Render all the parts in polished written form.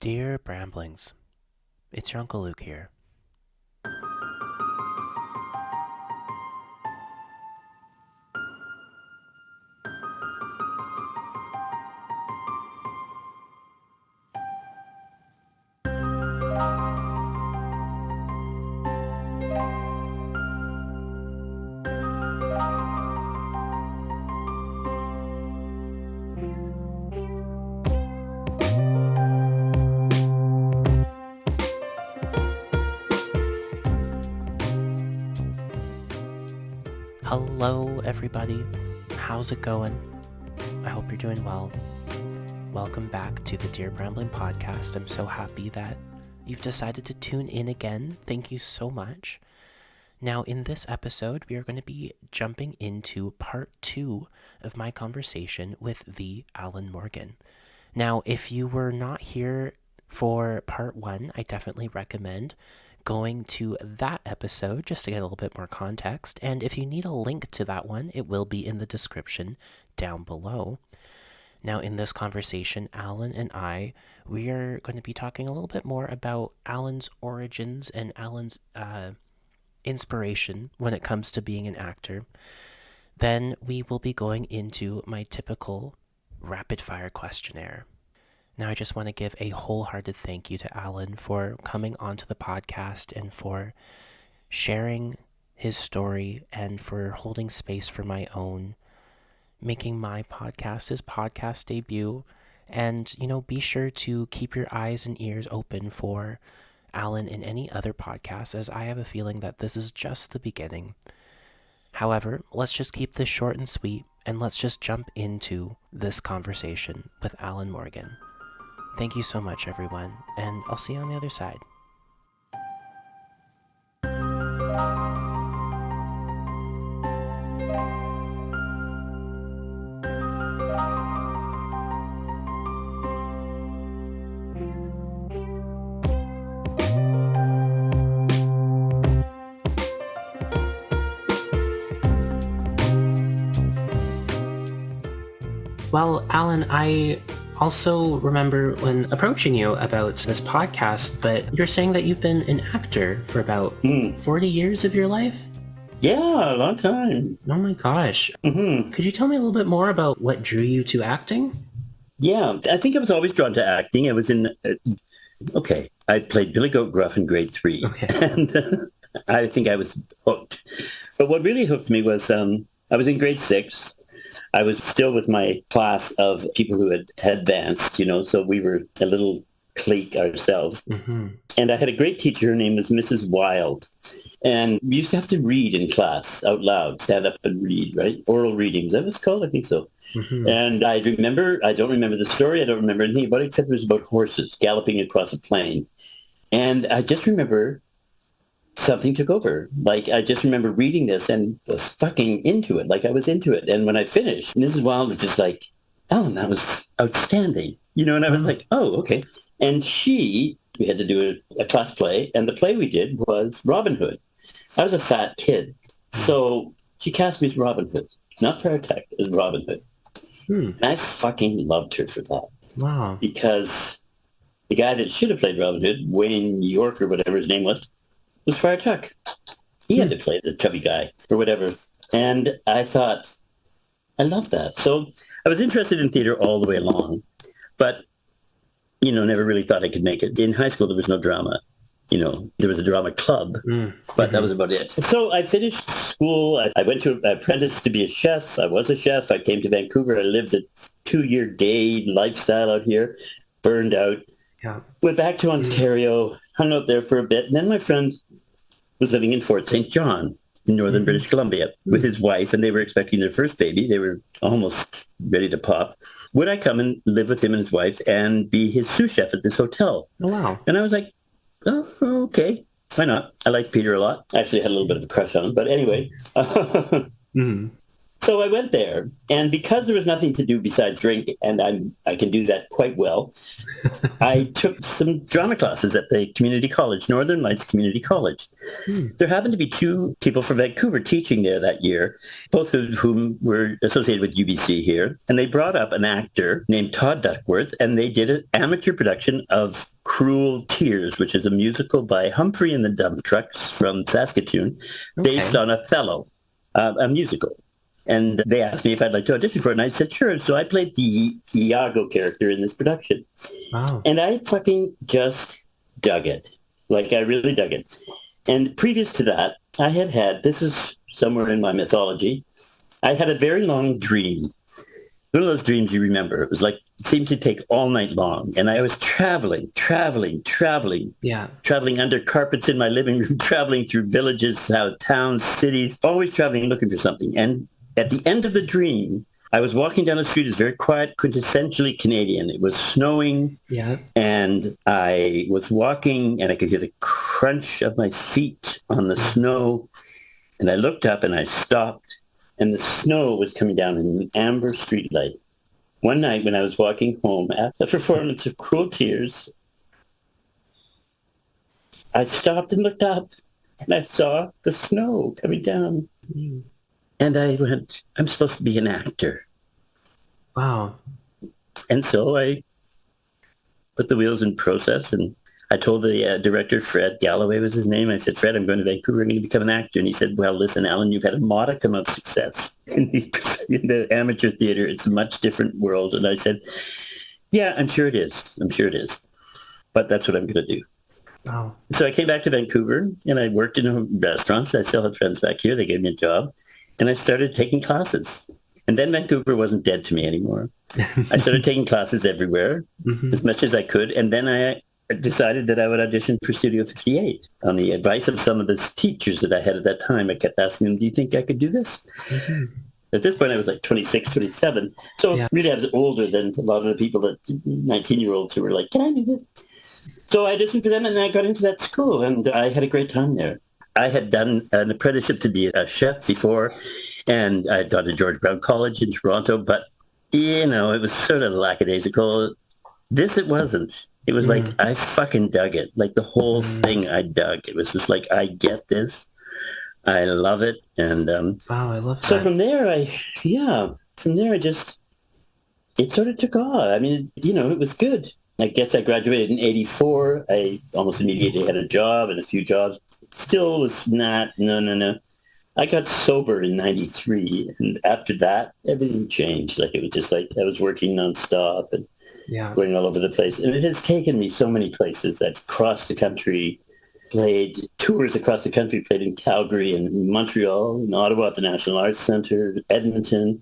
Dear Bramblings, it's your Uncle Luke here. Hello, everybody. How's it going? I hope you're doing well. Welcome back to the Dear Brambling podcast. I'm so happy that you've decided to tune in again. Thank you so much. Now, in this episode, we are going to be jumping into part 2 of my conversation with the Allan Morgan. Now, if you were not here for part 1, I definitely recommend going to that episode just to get a little bit more context. And if you need a link to that one, it will be in the description down below. Now, in this conversation, Allan and I, we are going to be talking a little bit more about Allan's origins and Allan's inspiration when it comes to being an actor. Then we will be going into my typical rapid fire questionnaire. Now, I just want to give a wholehearted thank you to Allan for coming onto the podcast and for sharing his story and for holding space for my own, making my podcast his podcast debut. And, be sure to keep your eyes and ears open for Allan and any other podcasts, as I have a feeling that this is just the beginning. However, let's just keep this short and sweet, and let's just jump into this conversation with Allan Morgan. Thank you so much, everyone, and I'll see you on the other side. Well, Allan, I also remember when approaching you about this podcast, but you're saying that you've been an actor for about 40 years of your life? Yeah, a long time. Oh my gosh. Could you tell me a little bit more about what drew you to acting? Yeah, I think I was always drawn to acting. I was in, I played Billy Goat Gruff in grade 3. Okay. And I think I was hooked. But what really hooked me was I was in grade 6. I was still with my class of people who had advanced, so we were a little clique ourselves. Mm-hmm. And I had a great teacher. Her name was Mrs. Wild. And we used to have to read in class out loud, stand up and read, right? Oral readings. That was called? I think so. Mm-hmm. And I don't remember the story. I don't remember anything about it except it was about horses galloping across a plain. And I just remember something took over. Like, I just remember reading this and was fucking into it. Like, I was into it. And when I finished, Mrs. Wild was just like, "Oh, that was outstanding." And I was like, "Oh, okay." And we had to do a class play. And the play we did was Robin Hood. I was a fat kid. So she cast me as Robin Hood. Not Fairtech, as Robin Hood. And I fucking loved her for that. Wow. Because the guy that should have played Robin Hood, Wayne York or whatever his name was Friar Tuck. He had to play the chubby guy or whatever. And I thought, I love that. So I was interested in theater all the way along, but, never really thought I could make it. In high school, there was no drama. There was a drama club, but that was about it. So I finished school. I went to an apprentice to be a chef. I was a chef. I came to Vancouver. I lived a 2-year day lifestyle out here, burned out. Yeah. Went back to Ontario, hung out there for a bit. And then my friend was living in Fort St. John in northern British Columbia with his wife, and they were expecting their first baby. They were almost ready to pop. Would I come and live with him and his wife and be his sous chef at this hotel? Oh, wow. And I was like, "Oh, okay. Why not?" I like Peter a lot. I actually had a little bit of a crush on him. But anyway. So I went there, and because there was nothing to do besides drink, and I can do that quite well, I took some drama classes at the community college, Northern Lights Community College. There happened to be 2 people from Vancouver teaching there that year, both of whom were associated with UBC here, and they brought up an actor named Todd Duckworth, and they did an amateur production of Cruel Tears, which is a musical by Humphrey and the Dump Trucks from Saskatoon, based on Othello, a musical. And they asked me if I'd like to audition for it, and I said, sure. So I played the Iago character in this production. Wow. And I fucking just dug it. Like, I really dug it. And previous to that, I had, this is somewhere in my mythology, I had a very long dream. One of those dreams you remember. It was like, it seemed to take all night long. And I was traveling. Yeah. Traveling under carpets in my living room, traveling through villages, towns, cities, always traveling, looking for something. And at the end of the dream, I was walking down the street. It's very quiet, quintessentially Canadian. It was snowing. Yeah. And I was walking and I could hear the crunch of my feet on the snow. And I looked up and I stopped and the snow was coming down in an amber streetlight. One night when I was walking home after a performance of Cruel Tears, I stopped and looked up and I saw the snow coming down. And I went, I'm supposed to be an actor. Wow. And so I put the wheels in process and I told the director, Fred Galloway was his name. I said, Fred, I'm going to Vancouver. I'm going to become an actor. And he said, well, listen, Allan, you've had a modicum of success in the amateur theater. It's a much different world. And I said, yeah, I'm sure it is. But that's what I'm going to do. Wow. So I came back to Vancouver and I worked in restaurants. I still have friends back here. They gave me a job. And I started taking classes. And then Vancouver wasn't dead to me anymore. I started taking classes everywhere, as much as I could. And then I decided that I would audition for Studio 58 on the advice of some of the teachers that I had at that time. I kept asking them, do you think I could do this? At this point, I was like 26, 27. So really, I was older than a lot of the people that 19-year-olds who were like, can I do this? So I auditioned for them and I got into that school and I had a great time there. I had done an apprenticeship to be a chef before, and I had gone to George Brown College in Toronto, but, you know, it was sort of lackadaisical. This, it wasn't. It was like, I fucking dug it. Like, the whole thing I dug. It was just like, I get this. I love it. And wow, I love that. So from there, it sort of took off. I mean, you know, it was good. I guess I graduated in 84. I almost immediately had a job and a few jobs. Still was not, no. I got sober in 93. And after that, everything changed. Like, it was just like I was working nonstop and going all over the place. And it has taken me so many places. I've crossed the country, played tours across the country, played in Calgary and Montreal, in Ottawa at the National Arts Centre, Edmonton,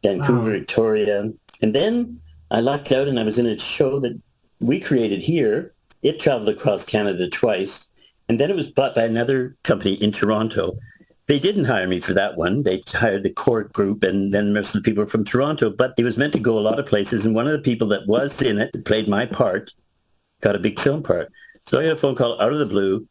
Vancouver, Victoria. And then I lucked out and I was in a show that we created here. It traveled across Canada twice. And then it was bought by another company in Toronto. They didn't hire me for that one. They hired the core group and then most of the people were from Toronto. But it was meant to go a lot of places. And one of the people that was in it, that played my part, got a big film part. So I got a phone call out of the blue.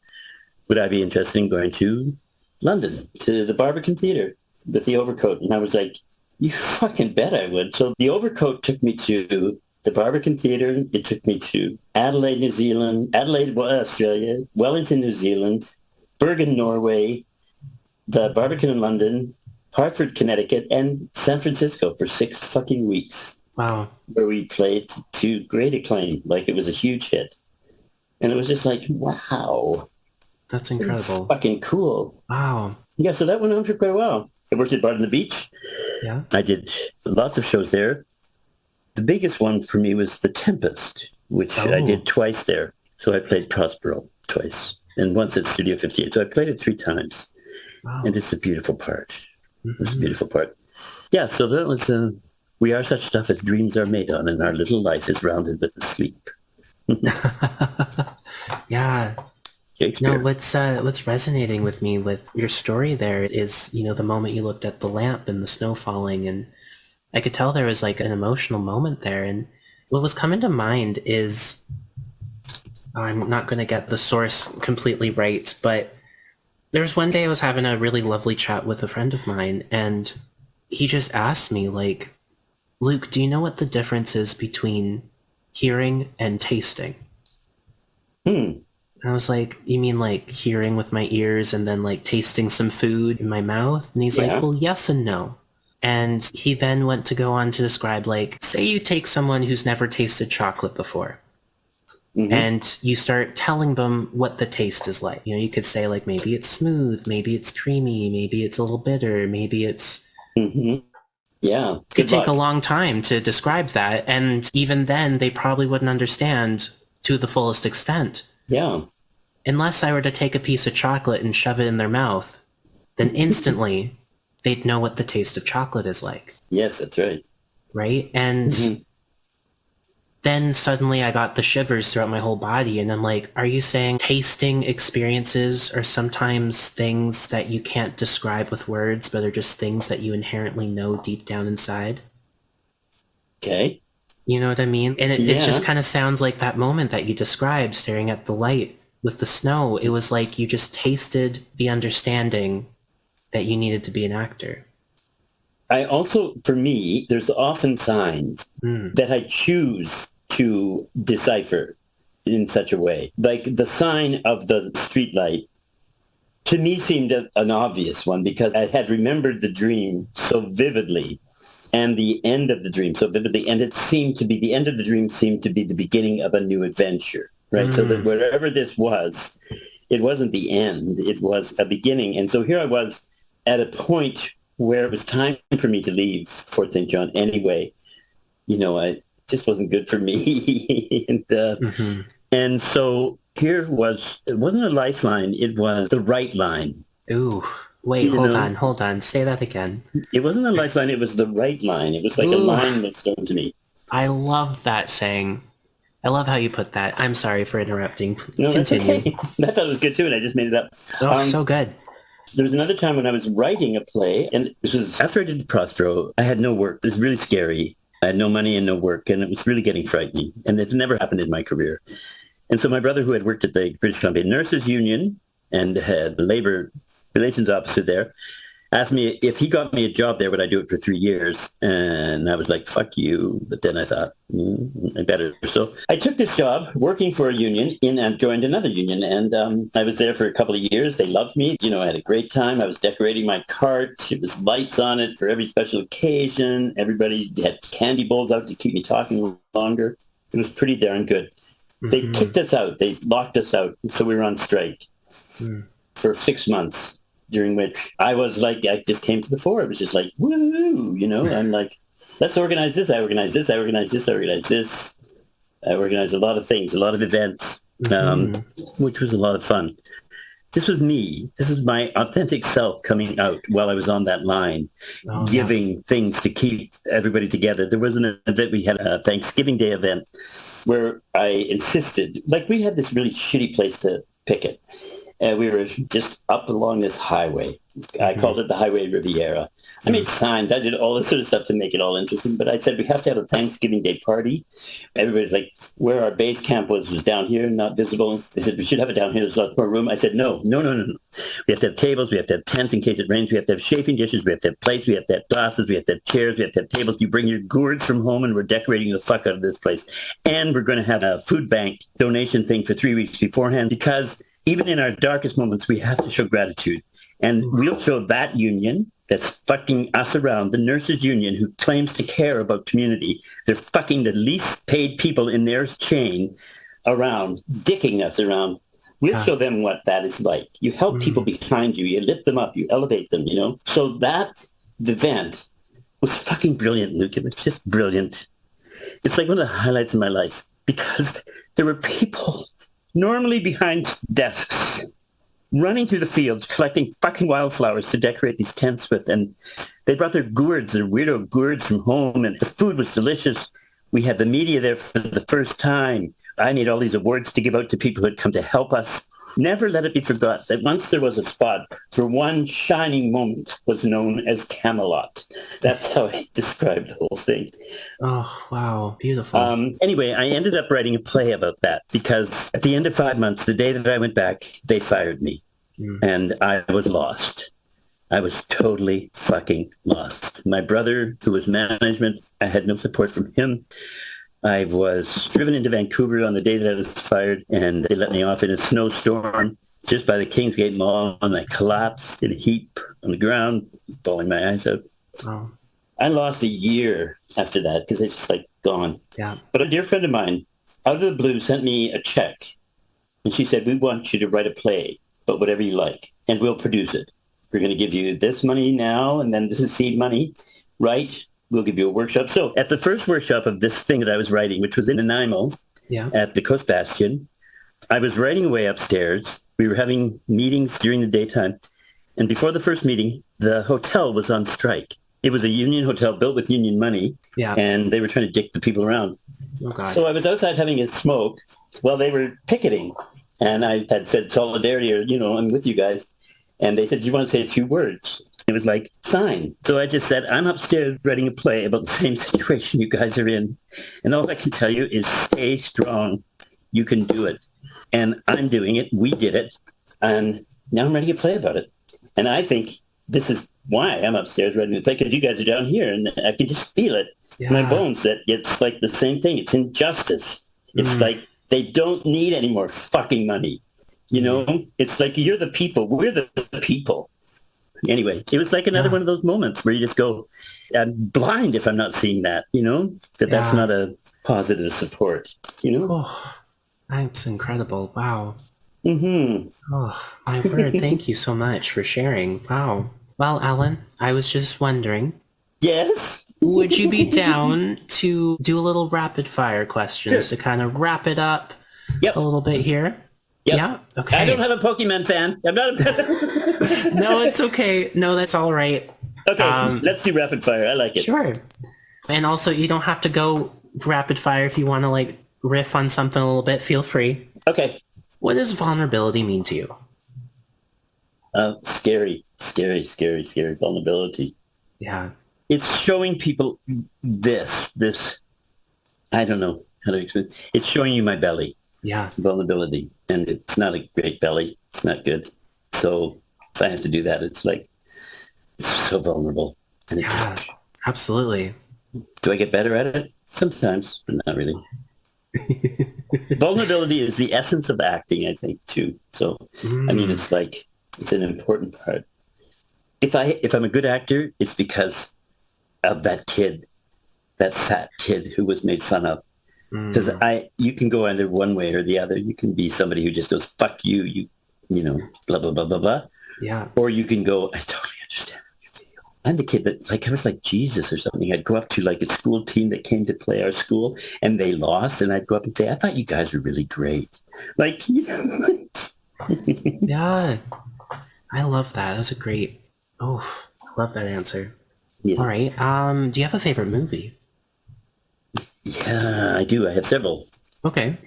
Would I be interested in going to London, to the Barbican Theatre with the Overcoat? And I was like, you fucking bet I would. So the Overcoat took me to the Barbican Theatre. It took me to Adelaide, New Zealand, Australia, Wellington, New Zealand, Bergen, Norway, the Barbican in London, Hartford, Connecticut, and San Francisco for 6 fucking weeks. Wow. Where we played to great acclaim. Like, it was a huge hit. And it was just like, wow. That's incredible. Fucking cool. Wow. Yeah, so that went on for quite a while. I worked at Bard on the Beach. Yeah. I did lots of shows there. The biggest one for me was The Tempest, which I did twice there. So I played Prospero twice and once at Studio 58. So I played it 3 times. Wow. And it's a beautiful part. It's a beautiful part. Yeah, so that was, we are such stuff as dreams are made on, and our little life is rounded with a sleep. Yeah. No, what's resonating with me with your story there is, you know, the moment you looked at the lamp and the snow falling, and I could tell there was like an emotional moment there. And what was coming to mind is, I'm not going to get the source completely right, but there was one day I was having a really lovely chat with a friend of mine, and he just asked me, like, Luke, do you know what the difference is between hearing and tasting? And I was like, you mean like hearing with my ears and then like tasting some food in my mouth? And he's like, well, yes and no. And he then went to go on to describe, like, say you take someone who's never tasted chocolate before, and you start telling them what the taste is like. You know, you could say like, maybe it's smooth, maybe it's creamy, maybe it's a little bitter, maybe it's... Yeah. It could take a long time to describe that. And even then, they probably wouldn't understand to the fullest extent. Yeah. Unless I were to take a piece of chocolate and shove it in their mouth, then instantly they'd know what the taste of chocolate is like. Yes, that's right. Right? And then suddenly I got the shivers throughout my whole body, and I'm like, are you saying tasting experiences are sometimes things that you can't describe with words, but are just things that you inherently know deep down inside? Okay. You know what I mean? And it just kind of sounds like that moment that you described, staring at the light with the snow. It was like you just tasted the understanding that you needed to be an actor. I also, for me, there's often signs that I choose to decipher in such a way. Like the sign of the street light, to me, seemed an obvious one because I had remembered the dream so vividly and the end of the dream so vividly. And it seemed to be, the end of the dream seemed to be the beginning of a new adventure, right? So that wherever this was, it wasn't the end, it was a beginning. And so here I was at a point where it was time for me to leave Fort St. John anyway. You know, it just wasn't good for me. And so here was, it wasn't a lifeline, it was the right line. Ooh, wait, hold on. Say that again. It wasn't a lifeline, it was the right line. It was like a line that's thrown to me. I love that saying. I love how you put that. I'm sorry for interrupting. No, continue. Okay. I thought it was good too, and I just made it up. Oh, so good. There was another time when I was writing a play, and this was after I did the Prostro. I had no work. It was really scary. I had no money and no work, and it was really getting frightening. And it never happened in my career. And so my brother, who had worked at the British Columbia Nurses Union and had the labor relations officer there, asked me if he got me a job there, would I do it for 3 years? And I was like, fuck you. But then I thought, I better. So I took this job working for a union and joined another union. And I was there for a couple of years. They loved me. You know, I had a great time. I was decorating my cart. It was lights on it for every special occasion. Everybody had candy bowls out to keep me talking longer. It was pretty darn good. They kicked us out. They locked us out. So we were on strike for 6 months. During which I was like, I just came to the fore. It was just like, woo, you know, I'm like, let's organize this. I organize this. I organize this. I organize this. I organized a lot of things, a lot of events, which was a lot of fun. This was me. This was my authentic self coming out while I was on that line, giving things to keep everybody together. There was an event, we had a Thanksgiving Day event where I insisted, like we had this really shitty place to picket. And we were just up along this highway. I called it the Highway Riviera. I made signs. I did all this sort of stuff to make it all interesting. But I said, we have to have a Thanksgiving Day party. Everybody's like, where our base camp was down here, not visible. They said, we should have it down here. There's lots more room. I said, no. We have to have tables. We have to have tents in case it rains. We have to have chafing dishes. We have to have plates. We have to have glasses. We have to have chairs. We have to have tables. You bring your gourds from home, and we're decorating the fuck out of this place. And we're going to have a food bank donation thing for 3 weeks beforehand because even in our darkest moments, we have to show gratitude. And we'll show that union that's fucking us around, the nurses union who claims to care about community. They're fucking the least paid people in their chain around, dicking us around. We'll show them what that is like. You help people behind you. You lift them up. You elevate them, you know? So that event was fucking brilliant, Luke. It was just brilliant. It's like one of the highlights of my life because there were people normally behind desks, running through the fields, collecting fucking wildflowers to decorate these tents with. And they brought their gourds, their weirdo gourds from home, and the food was delicious. We had the media there for the first time. I made all these awards to give out to people who had come to help us. Never let it be forgot that once there was a spot for one shining moment was known as Camelot. That's how I described the whole thing. Oh, wow. Beautiful. Anyway, I ended up writing a play about that because at the end of 5 months, the day that I went back, they fired me. And I was lost. I was totally fucking lost. My brother, who was management, I had no support from him. I was driven into Vancouver on the day that I was fired, and they let me off in a snowstorm just by the Kingsgate Mall, and I collapsed in a heap on the ground, bawling my eyes out. Oh. I lost a year after that because it's just like gone. Yeah. But a dear friend of mine out of the blue sent me a check. And she said, we want you to write a play, but whatever you like, and we'll produce it. We're going to give you this money now, and then this is seed money. Write. We'll give you a workshop. So at the first workshop of this thing that I was writing, which was in Nanaimo at the Coast Bastion, I was writing away upstairs. We were having meetings during the daytime. And before the first meeting, the hotel was on strike. It was a union hotel built with union money, and they were trying to dick the people around. Oh, God. So I was outside having a smoke while they were picketing. And I had said solidarity, or, I'm with you guys. And they said, do you want to say a few words? It was like, sign. So I just said, I'm upstairs writing a play about the same situation you guys are in. And all I can tell you is stay strong. You can do it. And I'm doing it. We did it. And now I'm writing a play about it. And I think this is why I'm upstairs writing a play, because you guys are down here and I can just feel it in my bones that it's like the same thing. It's injustice. It's like they don't need any more fucking money. It's like you're the people. We're the people. Anyway, it was like another one of those moments where you just go, I'm blind if I'm not seeing that, that's not a positive support, Oh, that's incredible. Wow. Mm-hmm. Oh, my word. Thank you so much for sharing. Wow. Well, Allan, I was just wondering. Yes? Would you be down to do a little rapid fire questions to kind of wrap it up a little bit here? Yep. Yeah? Okay. I don't have a Pokemon fan. I'm not a... No, it's okay. No, that's all right. Okay, let's do rapid fire. I like it. Sure. And also, you don't have to go rapid fire if you want to, riff on something a little bit. Feel free. Okay. What does vulnerability mean to you? Scary vulnerability. Yeah. It's showing people this, I don't know how to explain. It's showing you my belly. Yeah. Vulnerability. And it's not a great belly. It's not good. So if I have to do that, it's like, it's so vulnerable. And absolutely. Do I get better at it? Sometimes, but not really. Vulnerability is the essence of acting, I think, too. So, I mean, it's like, it's an important part. If I'm a good actor, it's because of that kid, that fat kid who was made fun of. Because you can go either one way or the other. You can be somebody who just goes, fuck you, blah, blah, blah, blah, blah. Yeah. Or you can go, I totally understand how you feel. I'm the kid that, I was like Jesus or something. I'd go up to a school team that came to play our school and they lost. And I'd go up and say, I thought you guys were really great. Yeah. I love that. That was a great, I love that answer. Yeah. All right. Do you have a favorite movie? Yeah, I do. I have several. Okay.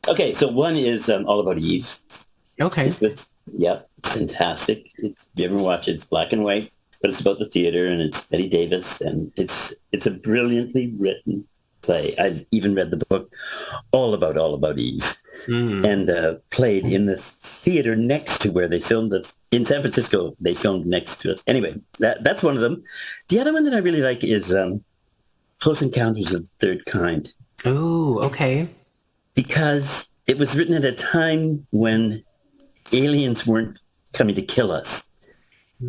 Okay, so one is All About Eve. Okay. Fantastic. You ever watch it? It's black and white, but it's about the theater, and it's Betty Davis, and it's a brilliantly written play. I've even read the book All About Eve, and played in the theater next to where they filmed it. In San Francisco, they filmed next to it. Anyway, that's one of them. The other one that I really like is Close Encounters of the Third Kind. Oh, okay. Because it was written at a time when aliens weren't coming to kill us.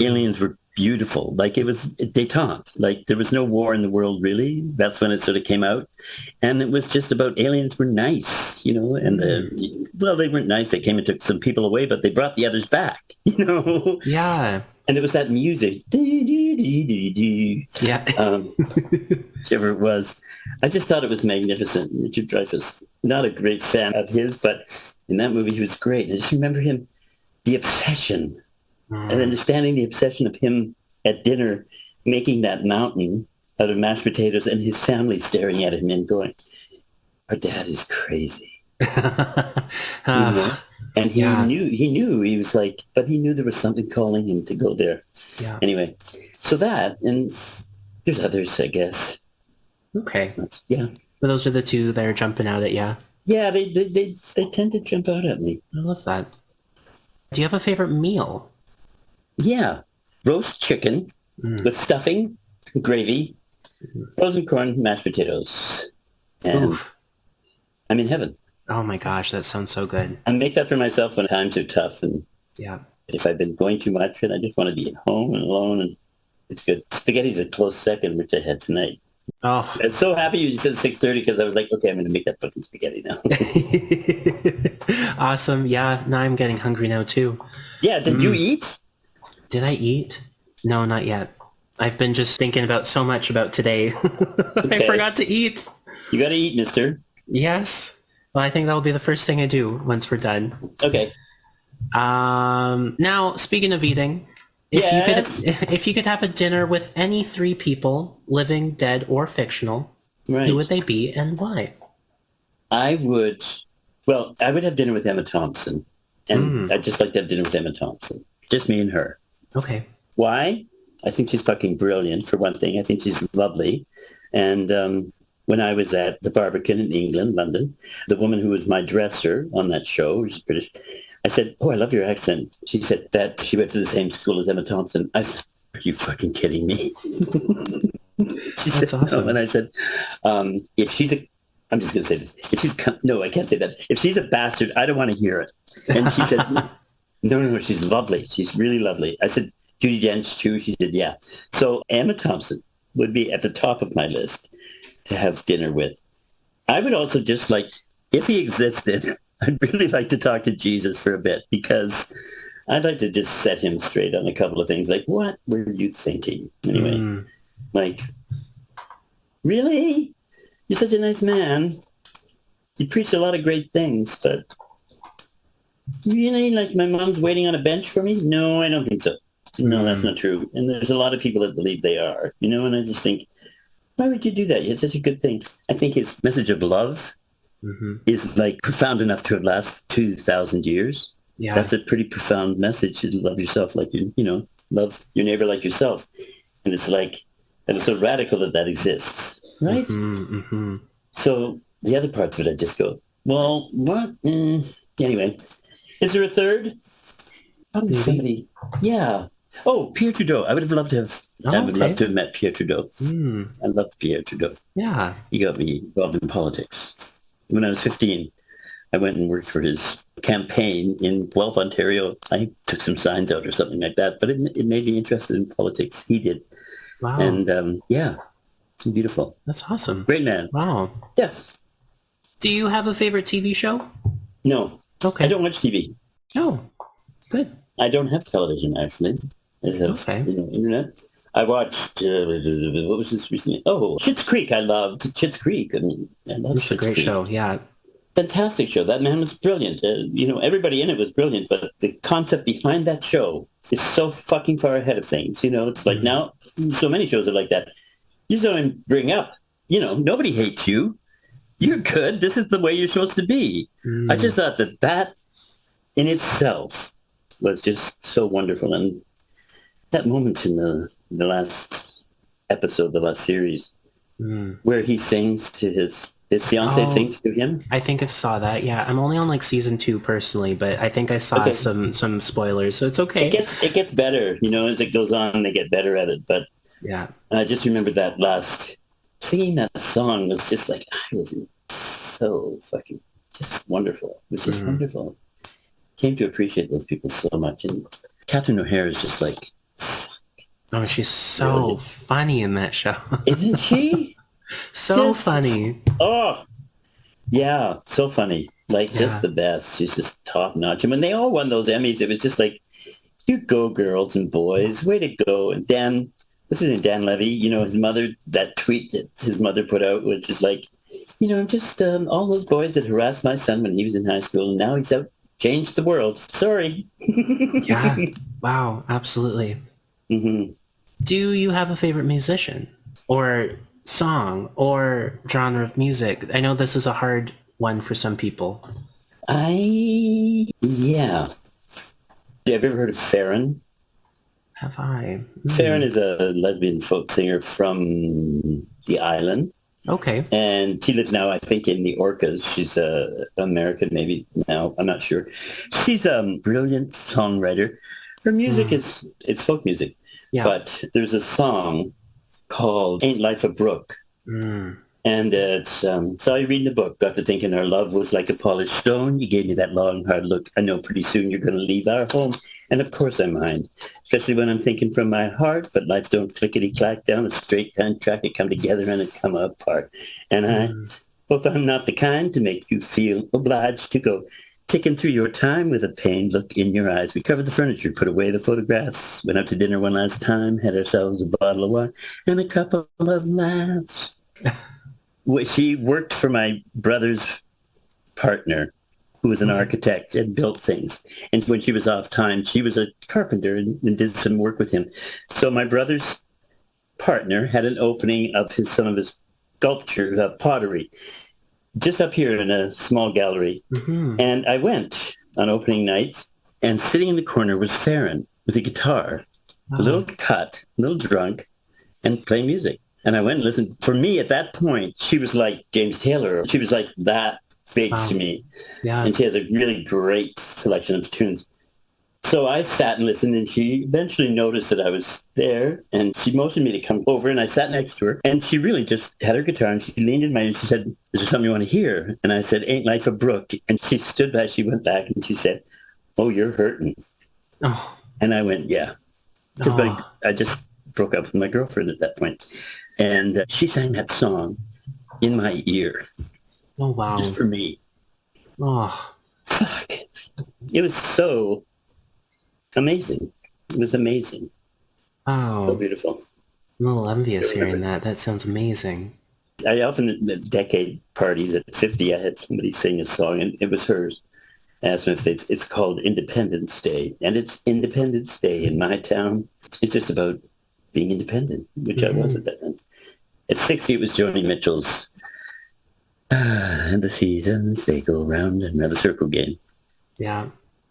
Aliens were beautiful. It was détente. There was no war in the world, really. That's when it sort of came out. And it was just about aliens were nice, and they weren't nice. They came and took some people away, but they brought the others back, Yeah. And it was that music. Yeah. Whichever it was. I just thought it was magnificent. Richard Dreyfuss, not a great fan of his, but in that movie he was great. I just remember him, the obsession, and understanding the obsession of him at dinner, making that mountain out of mashed potatoes and his family staring at him and going, our dad is crazy. And he knew, he was but he knew there was something calling him to go there. Yeah. Anyway, so that, and there's others, I guess. Okay. Yeah. So those are the two that are jumping out at you. Yeah, they tend to jump out at me. I love that. Do you have a favorite meal? Yeah. Roast chicken with stuffing, gravy, frozen corn, mashed potatoes. And I'm in heaven. Oh my gosh, that sounds so good. I make that for myself when times are tough, and if I've been going too much and I just want to be at home and alone, and it's good. Spaghetti's a close second, which I had tonight. Oh. I'm so happy you said 6:30 because I was like, okay, I'm going to make that fucking spaghetti now. Awesome. Yeah, now I'm getting hungry now too. Yeah, did you eat? Did I eat? No, not yet. I've been just thinking about so much about today. I Okay. forgot to eat. You got to eat, mister. Yes. Well, I think that'll be the first thing I do once we're done. Okay. Now, speaking of eating, Yes. if you could have a dinner with any three people, living, dead, or fictional, who would Right. they be and why? I would, well, I would have dinner with Emma Thompson. And I'd just like to have dinner with Emma Thompson. Just me and her. Okay. Why? I think she's fucking brilliant, for one thing. I think she's lovely. And when I was at the Barbican in England, London, the woman who was my dresser on that show, who's British, I said, oh, I love your accent. She said that she went to the same school as Emma Thompson. I said, are you fucking kidding me? She That's said, awesome. no. And I said, if she's a, I'm just going to say this. If she's, no, I can't say that. If she's a bastard, I don't want to hear it. And she said, no, she's lovely. She's really lovely. I said, Judi Dench too. She said, yeah. So Emma Thompson would be at the top of my list to have dinner with. I would also just like, if he existed, I'd really like to talk to Jesus for a bit because I'd like to just set him straight on a couple of things. Like, what were you thinking? Anyway, like, really? You're such a nice man. You preach a lot of great things, but really, like my mom's waiting on a bench for me? No, I don't think so. No, that's not true. And there's a lot of people that believe they are, and I just think, why would you do that? It's such a good thing. I think his message of love is like profound enough to have lasted 2,000 years. Yeah. That's a pretty profound message to love yourself like love your neighbor like yourself. And it's like, and it's so radical that exists, right? So the other parts of it, I just go, well, what? Anyway, is there a third? Probably somebody. Yeah. Oh, Pierre Trudeau. I would have loved to have. I would love to have met Pierre Trudeau. I loved Pierre Trudeau. Yeah. He got me involved in politics. When I was 15, I went and worked for his campaign in Guelph, Ontario. I took some signs out or something like that, but it made me interested in politics. He did. Wow. And yeah, beautiful. That's awesome. Great man. Wow. Yeah. Do you have a favorite TV show? No. Okay. I don't watch TV. Oh, good. I don't have television, actually. I have internet. I watched, what was this recently? Oh, Schitt's Creek. I loved Schitt's Creek. I mean, I love It's a great show, yeah. Fantastic show. That man was brilliant. Everybody in it was brilliant, but the concept behind that show is so fucking far ahead of things. It's like now, so many shows are like that. You just don't even bring up, nobody hates you. You're good. This is the way you're supposed to be. I just thought that in itself was just so wonderful. And that moment in the last episode, the last series, where he sings to his fiance sings to him. I think I saw that. Yeah, I'm only on like season 2 personally, but I think I saw some spoilers, so it's okay. It gets better, as it goes on. They get better at it, but yeah. And I just remember that last singing that song was just like I was so fucking just wonderful. It was just wonderful. Came to appreciate those people so much, and Catherine O'Hara is just like. Oh, she's so funny in that show. Isn't she? So funny. Oh, yeah, so funny. Like, just the best. She's just top notch. And when they all won those Emmys, it was just like, you go, girls and boys. Way to go. And Dan, what's his name? Dan Levy, his mother, that tweet that his mother put out was just like, just all those boys that harassed my son when he was in high school, and now he's out, changed the world. Sorry. Yeah. Wow, absolutely. Do you have a favorite musician or song or genre of music? I know this is a hard one for some people. Yeah. Have you ever heard of Farron? Have I? Farron is a lesbian folk singer from the island. Okay. And she lives now, I think, in the Orcas. She's American, maybe now. I'm not sure. She's a brilliant songwriter. Her music it's folk music. Yeah. But there's a song called Ain't Life a Brook And saw you reading the book, got to thinking our love was like a polished stone. You gave me that long, hard look. I know pretty soon you're going to leave our home. And of course I mind, especially when I'm thinking from my heart, but life don't clickety-clack down a straight kind track. It come together and it come apart. And I hope I'm not the kind to make you feel obliged to go ticking through your time with a pained look in your eyes. We covered the furniture, put away the photographs, went out to dinner one last time, had ourselves a bottle of wine and a couple of laughs. She worked for my brother's partner, who was an architect and built things. And when she was off time, she was a carpenter and did some work with him. So my brother's partner had an opening of some of his sculpture, pottery, just up here in a small gallery. Mm-hmm. And I went on opening night, and sitting in the corner was Farron with a guitar, a little cut, a little drunk, and playing music. And I went and listened. For me, at that point, she was like James Taylor. She was like that big to me. Yeah. And she has a really great selection of tunes. So I sat and listened, and she eventually noticed that I was there, and she motioned me to come over, and I sat next to her, and she really just had her guitar, and she leaned in my ear, and she said, "Is there something you want to hear?" And I said, "Ain't Life a Brook?" And she stood back, she went back, and she said, "Oh, you're hurting." Oh. And I went, "Yeah." Because I just broke up with my girlfriend at that point. And she sang that song in my ear. Oh, wow. Just for me. Oh. Fuck. It was so amazing. It was amazing. Oh. So beautiful. I'm a little envious hearing that. That sounds amazing. I often, at decade parties at 50, I had somebody sing a song, and it was hers. I asked them if it's called Independence Day. And it's Independence Day in my town. It's just about being independent, which I was at that time. At 60, it was Joni Mitchell's "And the seasons, they go round and round," the circle game. Yeah.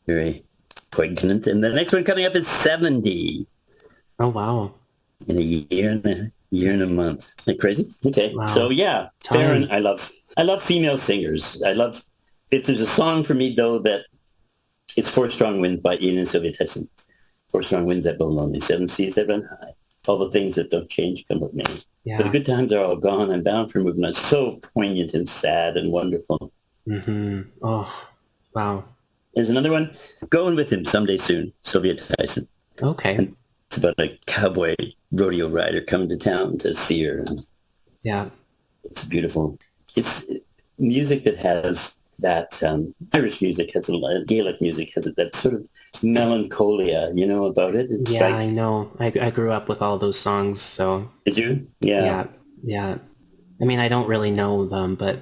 Very poignant. And the next one coming up is 70. Oh, wow. In a year and a month. Isn't that crazy? Okay. Wow. So, yeah, Farron, I love female singers. If there's a song for me, though, that it's Four Strong Winds by Ian and Sylvia Tyson. Four strong winds that blow lonely, seven seas that run high. All the things that don't change come with me. Yeah. But the good times are all gone. I'm bound for moving on. So poignant and sad and wonderful. Mm-hmm. Oh, wow. There's another one, Going With Him Someday Soon, Sylvia Tyson. Okay. And it's about a cowboy rodeo rider coming to town to see her. Yeah. It's beautiful. It's music that has that, Irish music has Gaelic music has that sort of melancholia, about it. It's yeah, I know. I grew up with all those songs, so. Did you? Yeah. Yeah. I mean, I don't really know them, but,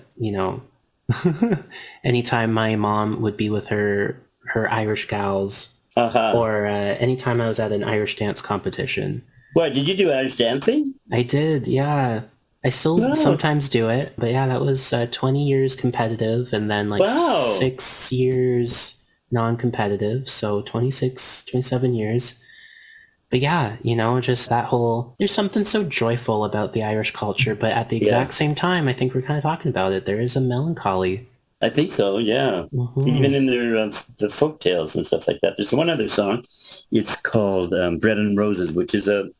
anytime my mom would be with her Irish gals, or anytime I was at an Irish dance competition. What, did you do Irish dancing? I did, yeah. I still sometimes do it, but yeah, that was 20 years competitive, and then 6 years non-competitive, so 27 years. But yeah, just that whole, there's something so joyful about the Irish culture, but at the exact same time, I think we're kind of talking about it, there is a melancholy. I think so, yeah. Mm-hmm. Even in their the folk tales and stuff like that. There's one other song, it's called Bread and Roses, which is a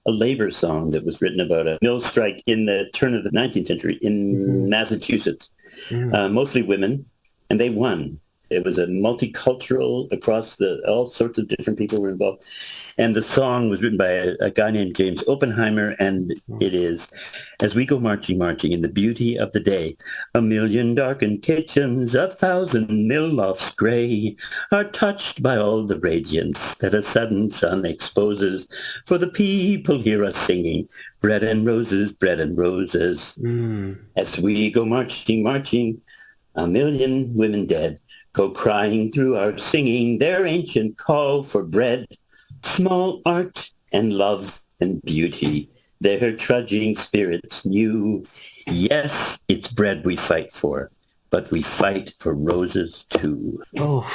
labor song that was written about a mill strike in the turn of the 19th century in Massachusetts. Mostly women, and they won. It was a multicultural across all sorts of different people were involved. And the song was written by a guy named James Oppenheimer, and it is, "As we go marching, marching in the beauty of the day, a million darkened kitchens, 1,000 mill lofts gray, are touched by all the radiance that a sudden sun exposes. For the people hear us singing, bread and roses, bread and roses. As we go marching, marching, a million women dead go crying through our singing their ancient call for bread. Small art and love and beauty, their trudging spirits knew. Yes, it's bread we fight for, but we fight for roses too." Oh,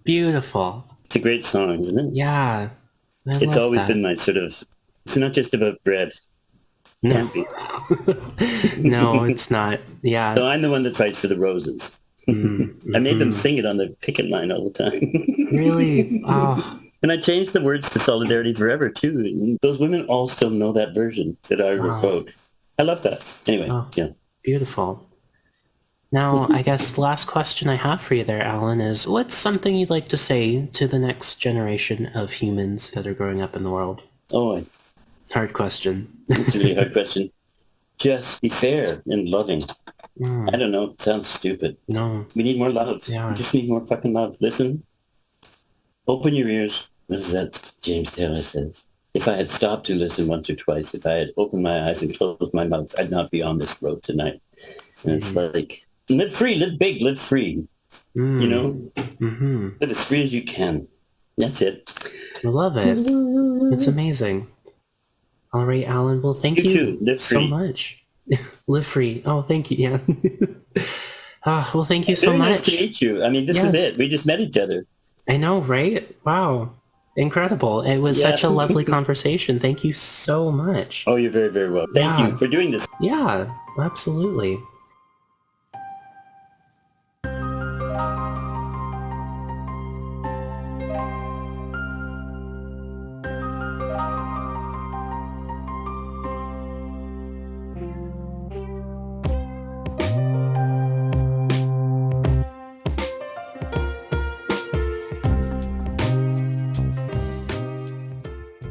beautiful. It's a great song, isn't it? Yeah. It's always been my sort of, it's not just about bread. No. No, it's not. Yeah. So I'm the one that fights for the roses. I made them sing it on the picket line all the time. Really? Oh. And I changed the words to Solidarity Forever, too. And those women all still know that version that I wrote. I love that. Anyway, yeah. Beautiful. Now, I guess the last question I have for you there, Allan, is what's something you'd like to say to the next generation of humans that are growing up in the world? Oh, it's Hard question. a really hard question. Just be fair and loving. I don't know. It sounds stupid. No. We need more love. Yeah. We just need more fucking love. Listen. Open your ears. What is that James Taylor says? If I had stopped to listen once or twice, if I had opened my eyes and closed my mouth, I'd not be on this road tonight. And it's like, live free, live big, live free. You know? Live as free as you can. That's it. I love it. It's amazing. All right, Allan. Well, thank you Live so free. much. Live free. Oh, thank you. Yeah. Well, thank you so Very much. nice to meet you. I mean, this is it. We just met each other. I know, right? Wow. Incredible. It was such a lovely conversation. Thank you so much. Oh, you're very, very well. Thank you for doing this. Yeah, absolutely.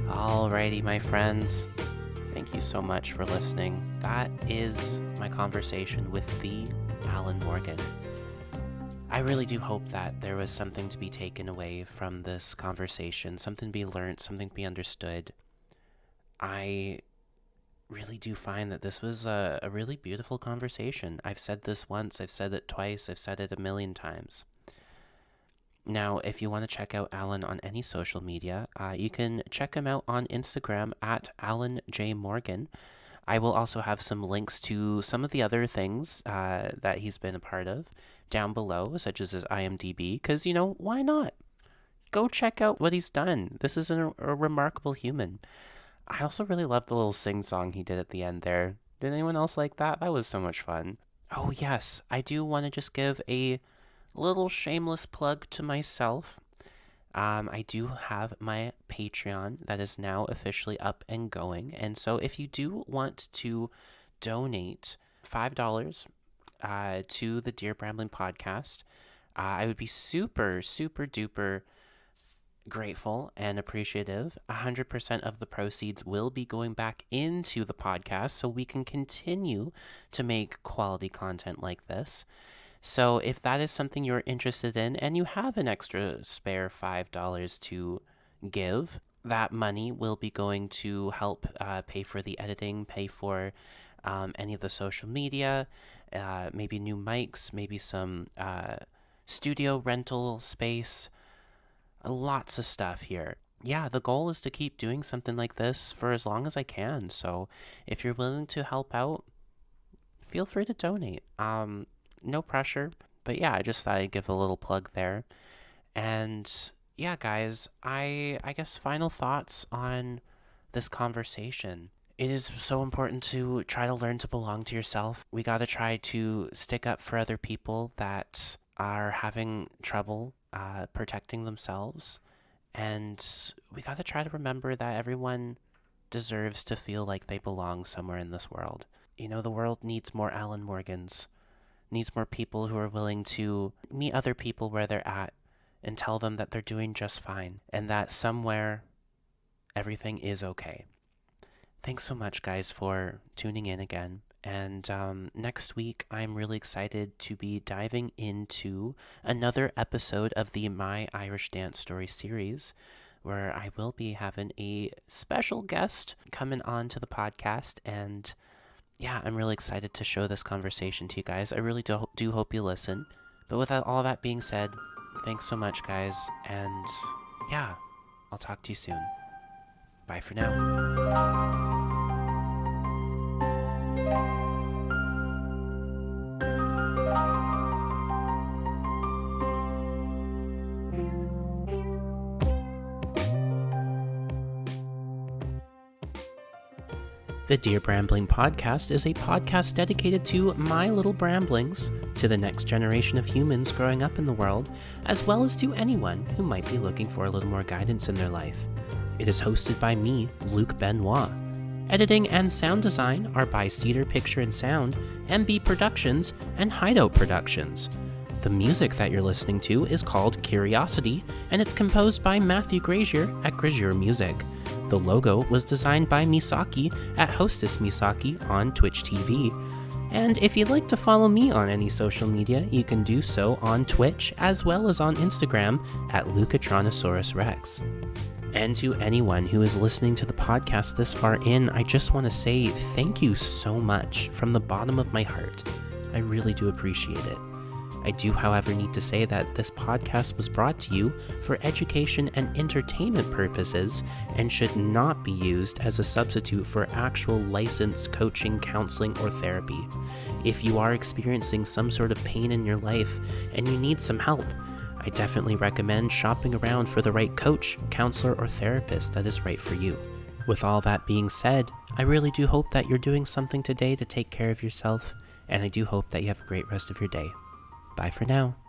Alrighty, my friends. Thank you so much for listening. That is my conversation with the Allan Morgan. I really do hope that there was something to be taken away from this conversation, something to be learned, something to be understood. I really do find that this was a really beautiful conversation. I've said this once, I've said it twice, I've said it a million times. Now, if you want to check out Allan on any social media, you can check him out on Instagram at Allan J. Morgan. I will also have some links to some of the other things that he's been a part of down below, such as his IMDb, because, why not? Go check out what he's done. This is a remarkable human. I also really love the little sing-song he did at the end there. Did anyone else like that? That was so much fun. Oh, yes. I do want to just give a little shameless plug to myself. I do have my Patreon that is now officially up and going. And so if you do want to donate $5 to the Dear Brambling podcast, I would be super, super duper grateful and appreciative. 100% of the proceeds will be going back into the podcast so we can continue to make quality content like this. So if that is something you're interested in and you have an extra spare $5 to give, that money will be going to help pay for the editing, pay for any of the social media, maybe new mics, maybe some studio rental space, lots of stuff here. Yeah, the goal is to keep doing something like this for as long as I can. So if you're willing to help out, feel free to donate. No pressure, but yeah, I just thought I'd give a little plug there. And yeah, guys, I guess final thoughts on this conversation. It is so important to try to learn to belong to yourself. We got to try to stick up for other people that are having trouble protecting themselves. And we got to try to remember that everyone deserves to feel like they belong somewhere in this world. The world needs more Allan Morgans. Needs more people who are willing to meet other people where they're at and tell them that they're doing just fine and that somewhere everything is okay. Thanks so much, guys, for tuning in again. And next week, I'm really excited to be diving into another episode of the My Irish Dance Story series, where I will be having a special guest coming on to the podcast. And yeah, I'm really excited to show this conversation to you guys. I really do hope you listen. But with all that being said, thanks so much, guys. And yeah, I'll talk to you soon. Bye for now. The Dear Brambling Podcast is a podcast dedicated to my little bramblings, to the next generation of humans growing up in the world, as well as to anyone who might be looking for a little more guidance in their life. It is hosted by me, Luke Benoit. Editing and sound design are by Cedar Picture and Sound, MB Productions, and Hideout Productions. The music that you're listening to is called Curiosity, and it's composed by Matthew Grazier at Grazier Music. The logo was designed by Misaki at HostessMisaki on Twitch TV. And if you'd like to follow me on any social media, you can do so on Twitch as well as on Instagram at Lucatronosaurus Rex. And to anyone who is listening to the podcast this far in, I just want to say thank you so much from the bottom of my heart. I really do appreciate it. I do, however, need to say that this podcast was brought to you for education and entertainment purposes and should not be used as a substitute for actual licensed coaching, counseling, or therapy. If you are experiencing some sort of pain in your life and you need some help, I definitely recommend shopping around for the right coach, counselor, or therapist that is right for you. With all that being said, I really do hope that you're doing something today to take care of yourself, and I do hope that you have a great rest of your day. Bye for now.